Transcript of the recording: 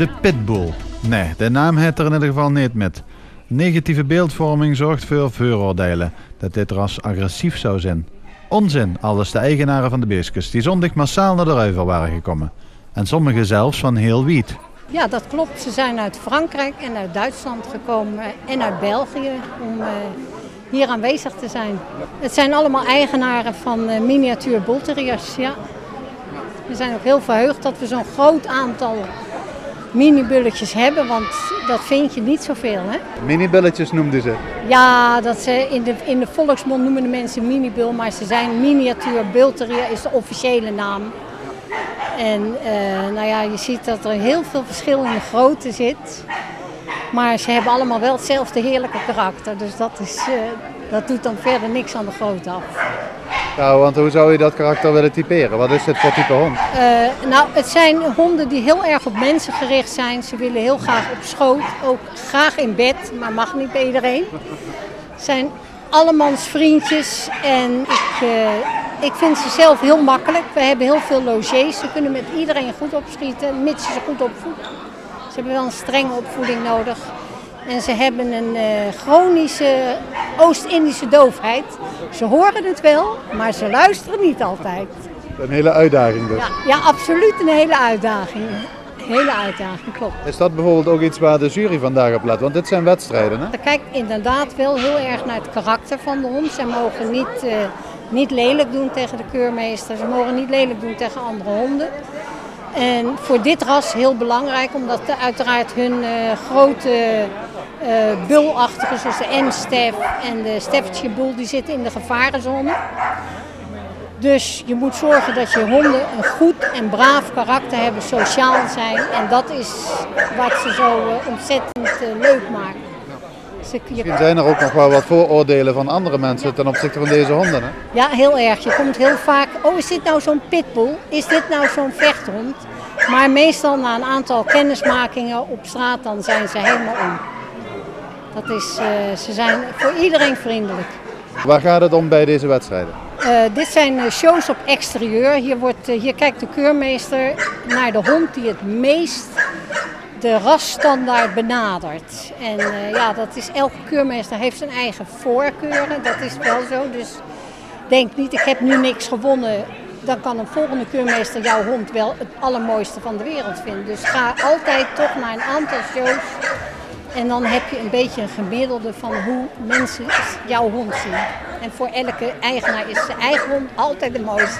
De pitbull. Nee, de naam heeft er in ieder geval niet met. Negatieve beeldvorming zorgt voor vooroordelen dat dit ras agressief zou zijn. Onzin, aldus de eigenaren van de beestjes die zondag massaal naar de ruiver waren gekomen. En sommigen zelfs van heel wiet. Ja, dat klopt. Ze zijn uit Frankrijk en uit Duitsland gekomen en uit België om hier aanwezig te zijn. Het zijn allemaal eigenaren van miniatuur bullterriers, ja. We zijn ook heel verheugd dat we zo'n groot aantal minibulletjes hebben, want dat vind je niet zoveel, hè? Minibulletjes noemden ze. Ja, dat ze in de volksmond noemen de mensen minibul, maar ze zijn miniatuur bullterrier is de officiële naam. En nou ja, je ziet dat er heel veel verschil in de grootte zit. Maar ze hebben allemaal wel hetzelfde heerlijke karakter. Dus dat doet dan verder niks aan de grootte af. Nou, want hoe zou je dat karakter willen typeren? Wat is het voor type hond? Nou, het zijn honden die heel erg op mensen gericht zijn. Ze willen heel graag op schoot, ook graag in bed, maar mag niet bij iedereen. Het zijn allemans vriendjes en ik vind ze zelf heel makkelijk. We hebben heel veel logés. Ze kunnen met iedereen goed opschieten, mits je ze goed opvoedt. Ze hebben wel een strenge opvoeding nodig. En ze hebben een chronische Oost-Indische doofheid. Ze horen het wel, maar ze luisteren niet altijd. Een hele uitdaging dus. Ja, absoluut een hele uitdaging. Hele uitdaging, klopt. Is dat bijvoorbeeld ook iets waar de jury vandaag op let? Want dit zijn wedstrijden, hè? Ze kijkt inderdaad wel heel erg naar het karakter van de hond. Ze mogen niet lelijk doen tegen de keurmeester. Ze mogen niet lelijk doen tegen andere honden. En voor dit ras heel belangrijk, omdat uiteraard hun grote bulachtige, zoals de M-stef en de Staffordshire Bull, die zitten in de gevarenzone. Dus je moet zorgen dat je honden een goed en braaf karakter hebben, sociaal zijn. En dat is wat ze zo ontzettend leuk maken. Misschien zijn er ook nog wel wat vooroordelen van andere mensen ten opzichte van deze honden, hè? Ja, heel erg. Je komt heel vaak, oh, is dit nou zo'n pitbull? Is dit nou zo'n vechthond? Maar meestal na een aantal kennismakingen op straat, dan zijn ze helemaal om. Ze zijn voor iedereen vriendelijk. Waar gaat het om bij deze wedstrijden? Dit zijn shows op exterieur. Hier kijkt de keurmeester naar de hond die het meest de rasstandaard benadert. En ja, dat is, elke keurmeester heeft zijn eigen voorkeuren, dat is wel zo. Dus denk niet, ik heb nu niks gewonnen. Dan kan een volgende keurmeester jouw hond wel het allermooiste van de wereld vinden. Dus ga altijd toch naar een aantal shows. En dan heb je een beetje een gemiddelde van hoe mensen jouw hond zien. En voor elke eigenaar is zijn eigen hond altijd de mooiste.